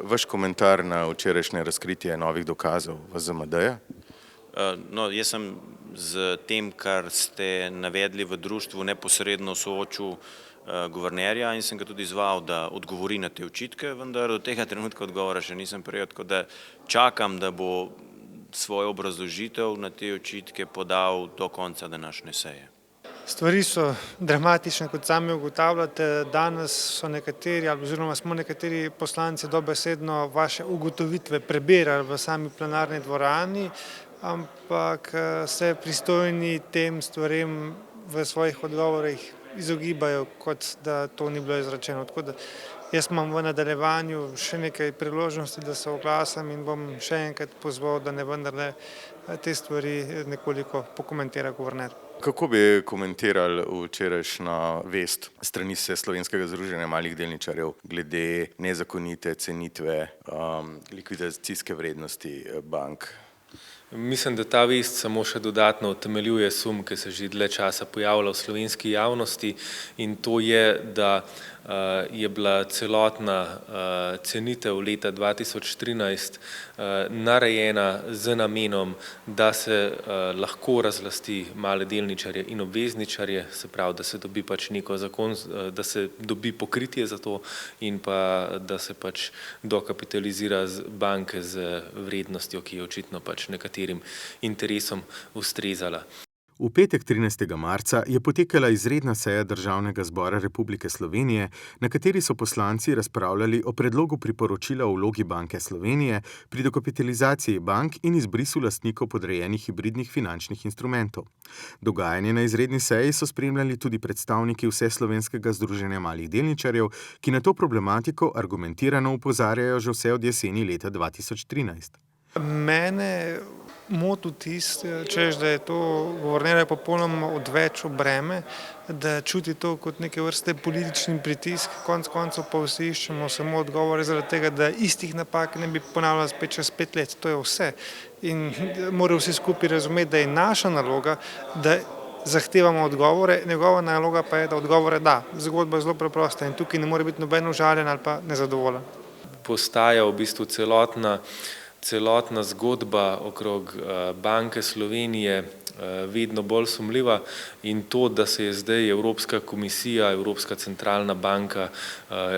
Vaš komentar na včerajšnje razkritje novih dokazov v ZMD-ja? No, jaz sem z tem, kar ste navedli v društvu, neposredno soočil guvernerja in sem ga tudi izval, da odgovori na te očitke, vendar do tega trenutka odgovora še nisem prejel, tako da čakam, da bo svojo obrazložitev na te očitke podal do konca današnje seje. Stvari so dramatične, kot sami ugotavljate. Danes so nekateri, oziroma smo nekateri poslanci dobesedno vaše ugotovitve prebirali v sami plenarni dvorani, ampak se pristojni tem stvarem v svojih odgovorih izogibajo, kot da to ni bilo izrečeno. Tako da jaz imam v nadaljevanju še nekaj priložnosti, da se oglasim in bom še enkrat pozval, da ne vendarle te stvari nekoliko pokomentira guverner. Kako bi komentirali včerajšnjo vest strani Slovenskega združenja malih delničarjev glede nezakonite cenitve likvidacijske vrednosti bank? Mislim, da ta vest samo še dodatno utemeljuje sum, ki se že dlje časa pojavlja v slovenski javnosti, in to je, da je bila celotna cenitev leta 2013 narejena z namenom, da se lahko razlasti male delničarje in obvezničarje, se pravi, da se dobi pač neko da se dobi pokritje za to in pa da se pač dokapitalizira banke z vrednostjo, ki je očitno pač nekaterim interesom ustrezala. V petek 13. marca je potekala izredna seja Državnega zbora Republike Slovenije, na kateri so poslanci razpravljali o predlogu priporočila o vlogi Banke Slovenije pri dokapitalizaciji bank in izbrisu lastnikov podrejenih hibridnih finančnih instrumentov. Dogajanje na izredni seji so spremljali tudi predstavniki Vseslovenskega združenja malih delničarjev, ki na to problematiko argumentirano opozarjajo že vse od jeseni leta 2013. Mene moti vtis, češ, da je to guvernerja popolnoma odveč breme, da čuti to kot neke vrste politični pritisk, konec koncev pa vsi iščemo samo odgovore zaradi tega, da istih napak ne bi ponavljali spet čez 5 let. To je vse. In morajo vsi skupaj razumeti, da je naša naloga, da zahtevamo odgovore, njegova naloga pa je, da odgovore da. Zgodba je zelo preprosta in tukaj ne more biti noben užaljen ali pa nezadovoljen. Postaja v bistvu celotna zgodba okrog Banke Slovenije vedno bolj sumljiva in to, da se je zdaj Evropska komisija, Evropska centralna banka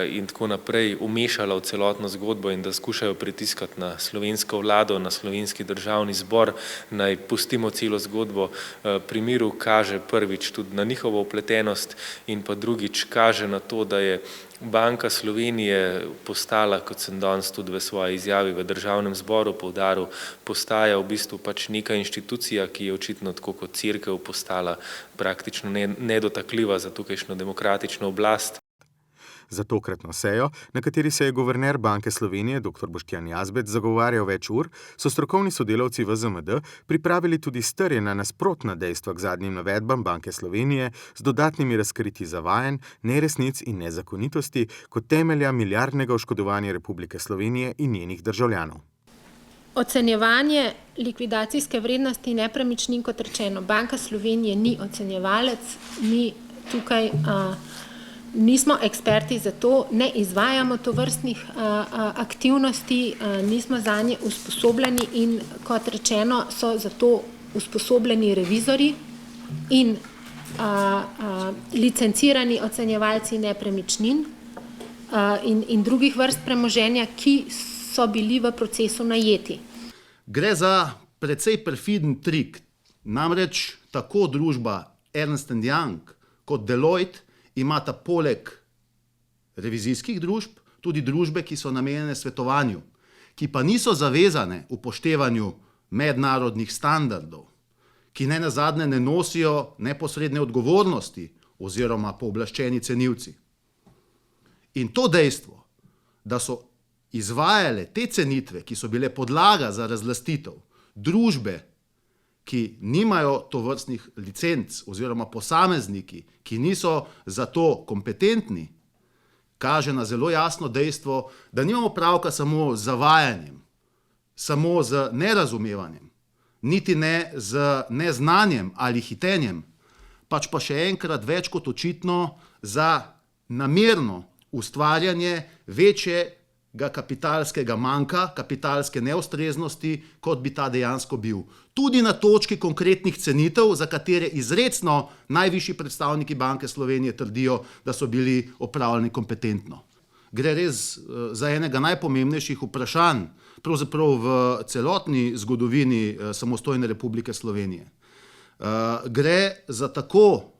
in tako naprej umešala v celotno zgodbo in da skušajo pritiskati na slovensko vlado, na slovenski državni zbor, naj pustimo celo zgodbo pri miru, kaže prvič tudi na njihovo vpletenost in pa drugič kaže na to, da je Banka Slovenije postala, kot sem danes tudi v svoji izjavi v državnem zboru poudaril, postaja v bistvu pač neka inštitucija, ki je očitno tako kot cerkev postala praktično nedotakljiva za tukajšnjo demokratično oblast. Za tokratno sejo, na kateri se je guverner Banke Slovenije dr. Boštjan Jazbec zagovarjal več ur, so strokovni sodelavci v ZMD pripravili tudi strjena nasprotna dejstva k zadnjim navedbam Banke Slovenije z dodatnimi razkritji zavajanj, neresnic in nezakonitosti kot temelja milijardnega oškodovanja Republike Slovenije in njenih državljanov. Ocenjevanje likvidacijske vrednosti nepremičnin, kot rečeno, Banka Slovenije ni ocenjevalec, mi tukaj nismo eksperti za to, ne izvajamo tovrstnih aktivnosti, nismo zanje usposobljeni in, kot rečeno, so za to usposobljeni revizori in licencirani ocenjevalci nepremičnin in drugih vrst premoženja, ki so bili v procesu najeti. Gre za precej perfiden trik. Namreč tako družba Ernst & Young kot Deloitte imata poleg revizijskih družb tudi družbe, ki so namenjene svetovanju, ki pa niso zavezane upoštevanju mednarodnih standardov, ki nenazadnje ne nosijo neposredne odgovornosti oziroma pooblaščeni cenilci. In to dejstvo, da so izvajale te cenitve, ki so bile podlaga za razlastitev, družbe, ki nimajo tovrstnih licenc oziroma posamezniki, ki niso za to kompetentni, kaže na zelo jasno dejstvo, da nimamo pravka samo z zavajanjem, samo z nerazumevanjem, niti ne z neznanjem ali hitenjem, pač pa še enkrat več kot očitno za namerno ustvarjanje večje kapitalskega manka, kapitalske neustreznosti, kot bi ta dejansko bil. Tudi na točki konkretnih cenitev, za katere izrecno najvišji predstavniki Banke Slovenije trdijo, da so bili opravljeni kompetentno. Gre res za enega najpomembnejših vprašanj, pravzaprav v celotni zgodovini samostojne Republike Slovenije. Gre za tako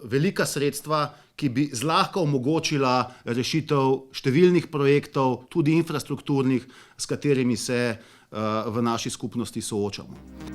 velika sredstva, ki bi zlahka omogočila rešitev številnih projektov, tudi infrastrukturnih, s katerimi se v naši skupnosti soočamo.